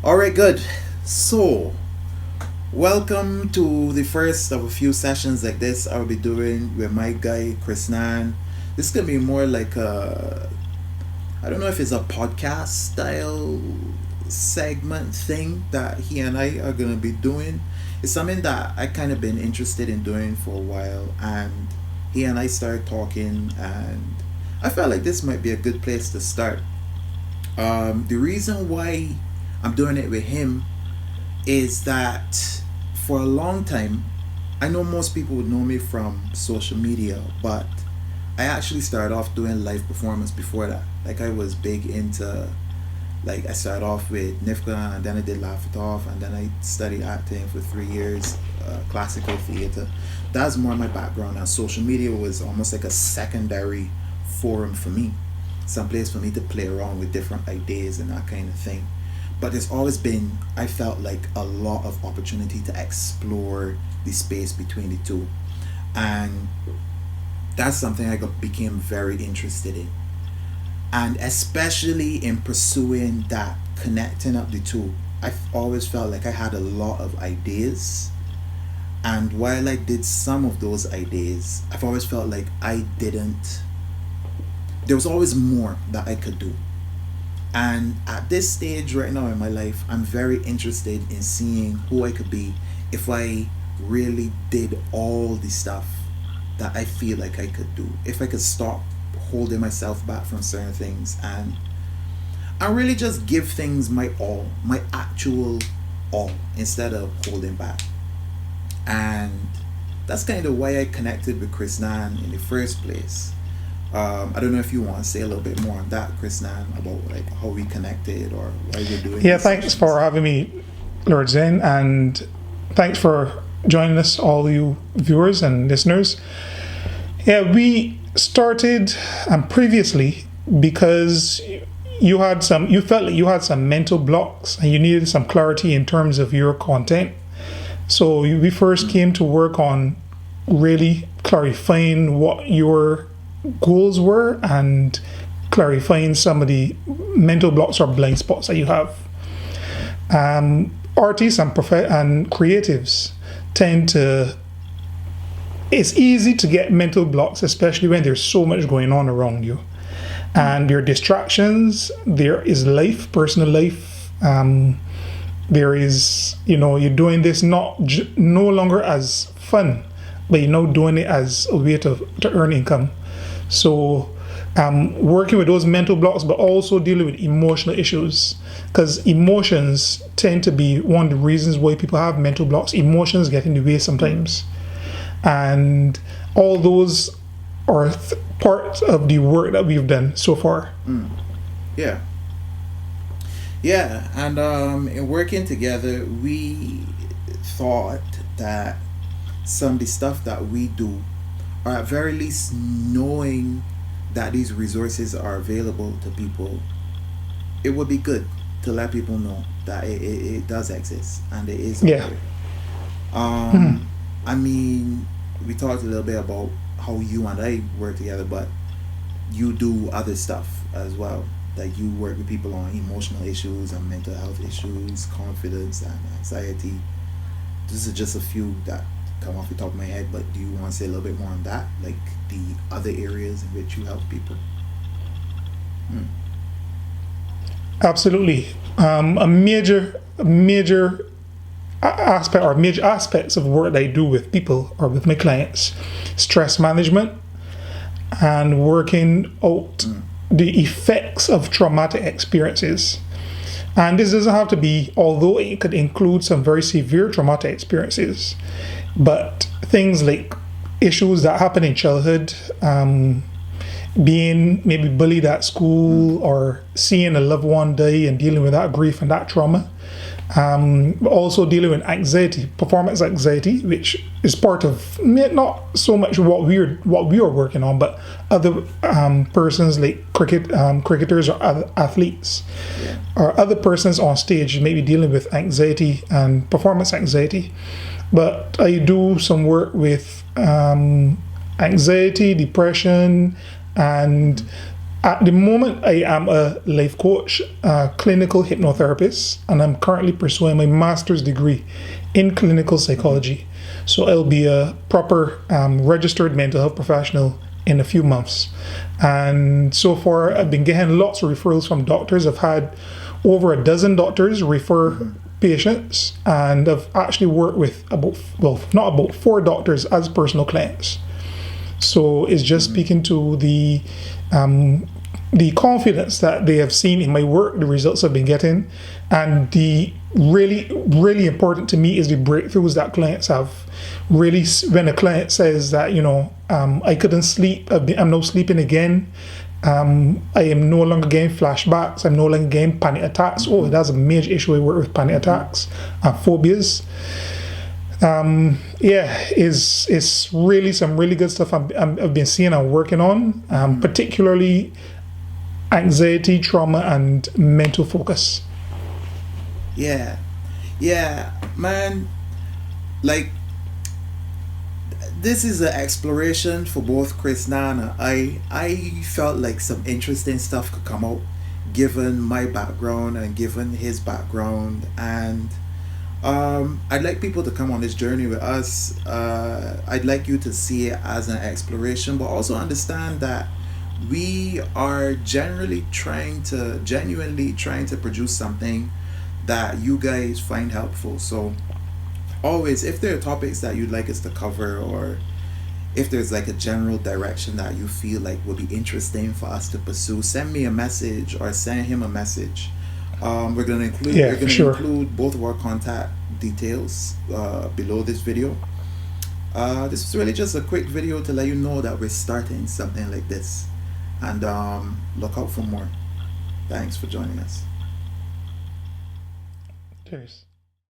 All right, good. So, welcome to the first of a few sessions like this I'll be doing with my guy Krisnan. This is gonna be more like I don't know if it's a podcast style segment thing that he and I are gonna be doing. It's something that I kind of been interested in doing for a while, and he and I started talking, and I felt like this might be a good place to start. The reason why I'm doing it with him is that for a long time, I know most people would know me from social media, but I actually started off doing live performance before that. Like I was big into, like I started off with Nifka, and then I did Laugh It Off, and then I studied acting for 3 years, classical theater. That's more my background, and social media was almost like a secondary forum for me, some place for me to play around with different ideas and that kind of thing. But there's always been, I felt like, a lot of opportunity to explore the space between the two, and that's something became very interested in, and especially in pursuing that, connecting up the two. I've always felt like I had a lot of ideas, and while I did some of those ideas, I've always felt like I didn't, there was always more that I could do. And at this stage right now in my life, I'm very interested in seeing who I could be if I really did all the stuff that I feel like I could do. If I could stop holding myself back from certain things, and I really just give things my all, my actual all, instead of holding back. And that's kind of why I connected with Chris Nan in the first place. I don't know if you want to say a little bit more on that, Chris Nan, about like how we connected or why we're doing Yeah, these thanks sessions. for having me, Lord Zenn, and thanks for joining us, all you viewers and listeners. Yeah, we started previously because you felt like you had some mental blocks and you needed some clarity in terms of your content. So we first came to work on really clarifying what your goals were and clarifying some of the mental blocks or blind spots that you have. Artists and creatives tend to, it's easy to get mental blocks, especially when there's so much going on around you. And there are distractions, there is life, personal life. There is, you're doing this no longer as fun, but you're now doing it as a way to earn income. So, working with those mental blocks, but also dealing with emotional issues, because emotions tend to be one of the reasons why people have mental blocks. Emotions get in the way sometimes, and all those are part of the work that we've done so far. Yeah. Yeah, and in working together, we thought that some of the stuff that we do, or at very least knowing that these resources are available to people, it would be good to let people know that it does exist and it is out Yeah. there. I mean, we talked a little bit about how you and I work together, but you do other stuff as well. Like you work with people on emotional issues and mental health issues, confidence and anxiety. This is just a few that come off the top of my head, but do you want to say a little bit more on that? Like the other areas in which you help people? Hmm. Absolutely. A major aspect or major aspects of work that I do with people or with my clients: stress management and working out the effects of traumatic experiences. And this doesn't have to be, although it could include some very severe traumatic experiences, but things like issues that happen in childhood, being maybe bullied at school or seeing a loved one die and dealing with that grief and that trauma. But also dealing with anxiety, performance anxiety, which is part of not so much what we are working on, but other persons like cricketers or other athletes, or other persons on stage maybe dealing with anxiety and performance anxiety. But I do some work with anxiety, depression, and At the moment, I am a life coach, a clinical hypnotherapist, and I'm currently pursuing my master's degree in clinical psychology. So I'll be a proper registered mental health professional in a few months. And so far, I've been getting lots of referrals from doctors. I've had over a dozen doctors refer patients, and I've actually worked with not about 4 doctors as personal clients. So it's just speaking to the confidence that they have seen in my work, the results I've been getting, and the really important to me is the breakthroughs that clients have. Really, when a client says that I couldn't sleep, I'm now sleeping again. I am no longer getting flashbacks. I'm no longer getting panic attacks. Oh, that's a major issue. I work with panic attacks and phobias. It's really some really good stuff I've been seeing and working on, particularly anxiety, trauma, and mental focus. Yeah, yeah, man. Like, this is an exploration for both Krisnan and I felt like some interesting stuff could come out, given my background and given his background, and I'd like people to come on this journey with us. I'd like you to see it as an exploration, but also understand that we are genuinely trying to produce something that you guys find helpful. So always, if there are topics that you'd like us to cover, or if there's like a general direction that you feel like would be interesting for us to pursue, send me a message or send him a message. We're gonna Sure. include both of our contact details below this video. This is really just a quick video to let you know that we're starting something like this, and look out for more. Thanks for joining us. Cheers.